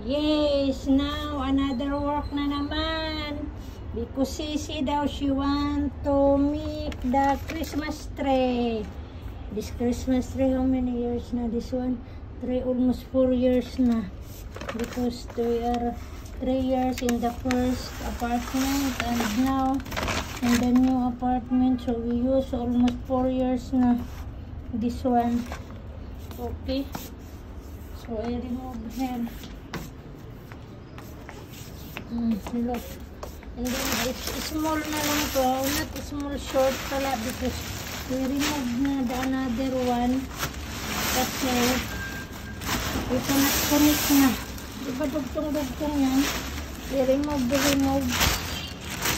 Yes, now another work na naman. Because Sisi daw, she want to make the Christmas tree. This Christmas tree, how many years na? This one, almost 4 years na. Because they are 3 years in the first apartment and now in the new apartment. So we use almost 4 years na this one. Okay. So I remove here. Look. And then it's small na lang to. Not small, short pala because we remove na the another one. Kasi we cannot connect na. Diba dugtong-dugtong yan? We remove.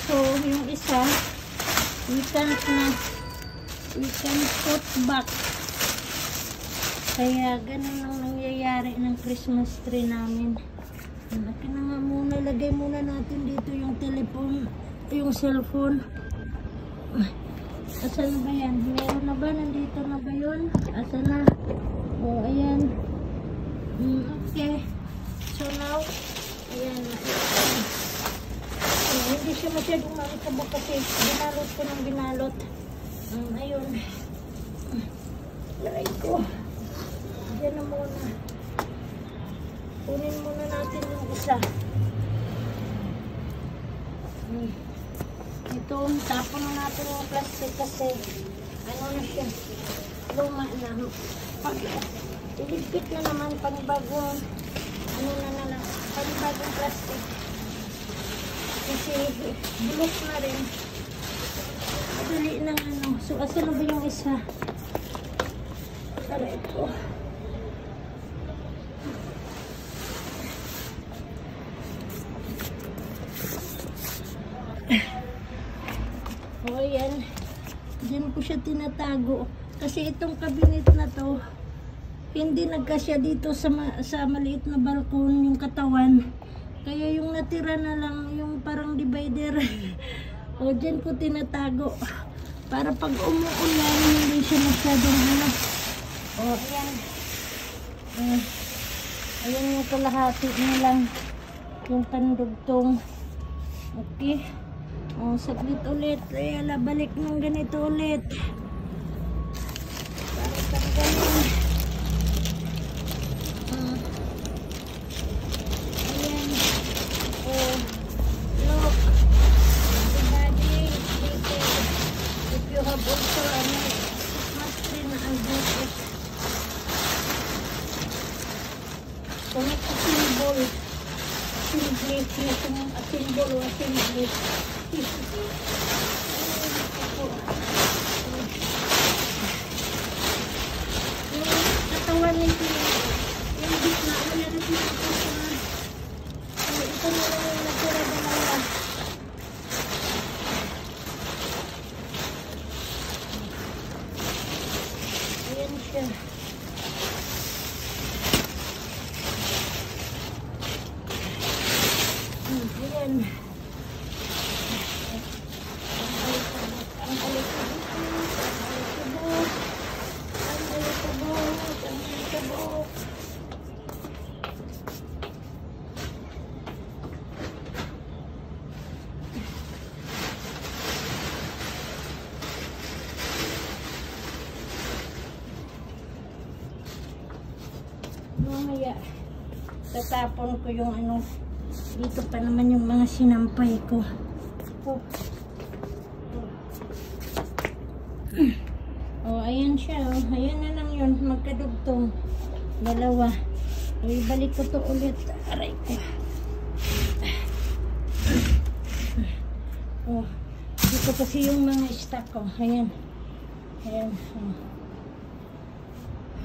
So yung isa, we can put back. Kaya ganun ang nangyayari ng Christmas tree namin. Laki na nga muna. Lagay muna natin dito yung telephone, yung cellphone. Asan na ba yan? Meron na ba? Nandito na ba yun? Asan na? O, ayan. Okay. So now, ayan. Hindi siya masyadong makikabok kasi binalot ko ng binalot. Ayun. Laray ko. Diyan na muna. Kunin muna natin yung isa. Ito, tapon na natin yung plastic kasi ano na siya, luma na. Pag iligpit na naman panibagong panibagong plastic. Kasi bulok na rin. Madali ng ano. So, asa na ba yung isa? Tara ito. O, ayan. Diyan ko siya tinatago. Kasi itong cabinet na to, hindi nagkasya dito sa maliit na balkon yung katawan. Kaya yung natira na lang, yung parang divider. O, diyan ko tinatago. Para pag umuulan, hindi siya masyadong ano. O, ayan. Ayan yung kalahati na lang. Yung pandugtong. Okay. O, saglit ulit. Kaya balik ng ganito ulit. Para tanggalin. Ayan. O, look. Everybody, if you have also a Christmas tree na ang bukas. Connect a symbol. Simply, a symbol o a symbol. Yung katawan nito yung gitna wala na dito sa ito na lang yung natira dalawa. Ayan siya. Ayan. Mamaya tatapon ko yung ano dito pa naman yung mga sinampay ko. Oh, ayan siya. Oh. Ayan na lang yun. Magkadugtong. Dalawa. O, ibalik ko to ulit. Aray ko. Oh, dito kasi yung mga stock ko. Ayan. Ayan. Oh.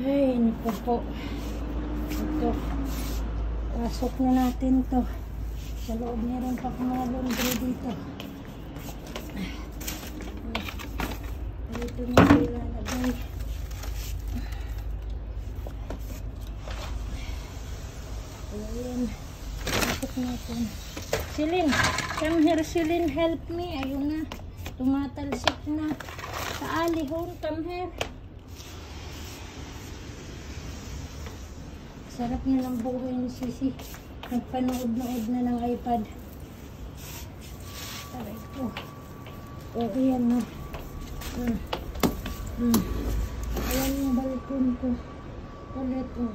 Ay, naku po. Ito. Pasok na natin to. Sa loob meron pa kung mga laundry dito. Dito nyo ilalagay. Ayan. Pasok natin. Celine, come here Celine, help me. Ayun na. Tumatalsik na. Sa alihon, come here. Sarap niya ng buhay ni Sisi. Nagpanood-nood na ng iPad. Aray ko. O, ayan na. Ayan yung balkon ko. Ulit, o.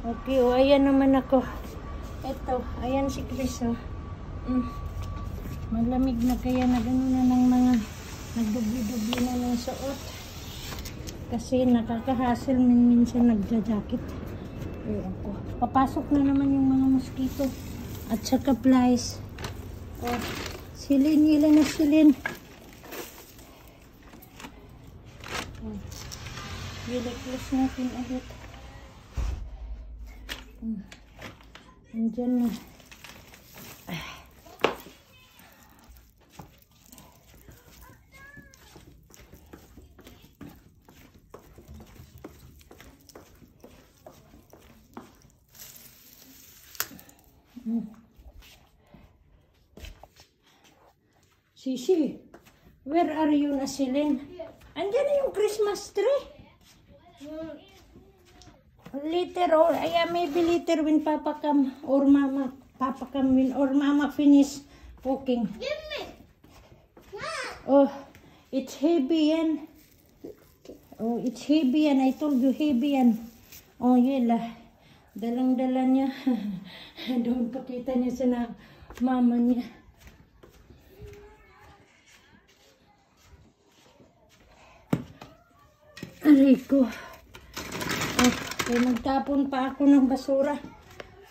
Okay, o, ayan naman ako. Eto, ayan si Chris, o. Malamig na kaya na gano'n na ng mga nagdubli-dubli na ng suot. Kasi nakakahassle minsan nagja-jacket. Ayan ko. Papasok na naman yung mga mosquito. At saka flies. O, silin, ilan na silin. Close natin ulit. Andyan na. Sisi, where are you na silin? Andyan na yung Christmas tree. Later or maybe later when Papa come or Mama finish cooking. Give me. Oh, it's heavy yan. Oh, it's heavy yan. I told you heavy yan. Oh, yela. Dalang-dala niya. Doon pakita niya sa mama niya. Aray ko. Okay, magtapon pa ako ng basura.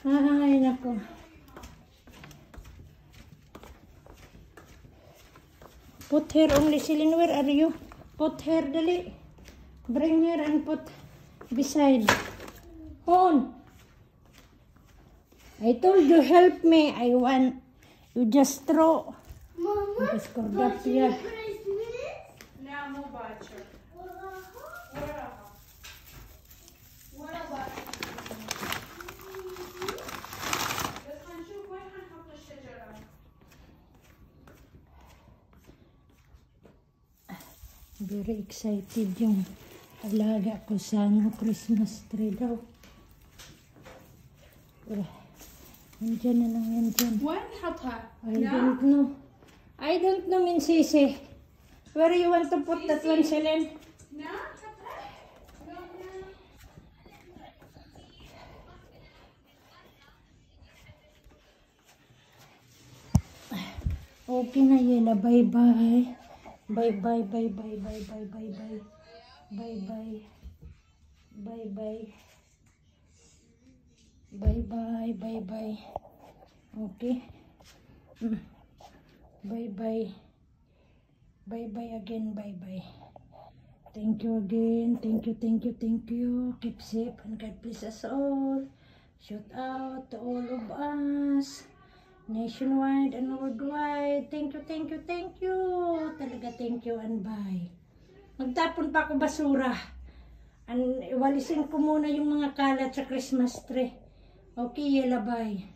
Ay, nako. Put here only, Celine. Where are you? Put here, dali. Bring here and put beside. On. I told you, help me. I want you just throw. Mama, Christmas? Не, ну бачу. Very excited yung alaga ko sa Christmas tree daw. Nandiyan na lang yan dyan. وين نحطها؟ I don't know, Min Sisi. Where you want to put that one, Celine? نعم Okay na Yela. Bye-bye. Bye-bye, bye-bye, bye-bye, bye-bye. Bye-bye. Bye-bye. Bye-bye, bye-bye. Okay. Bye-bye. Bye-bye again, bye-bye. Thank you again. Thank you, thank you, thank you. Keep safe and God bless us all. Shout out to all of us. Nationwide and worldwide. Thank you, thank you, thank you. Talaga thank you and bye. Magtapon pa ako basura. Walisin ko muna yung mga kalat sa Christmas tree. Okay, Yela, bye.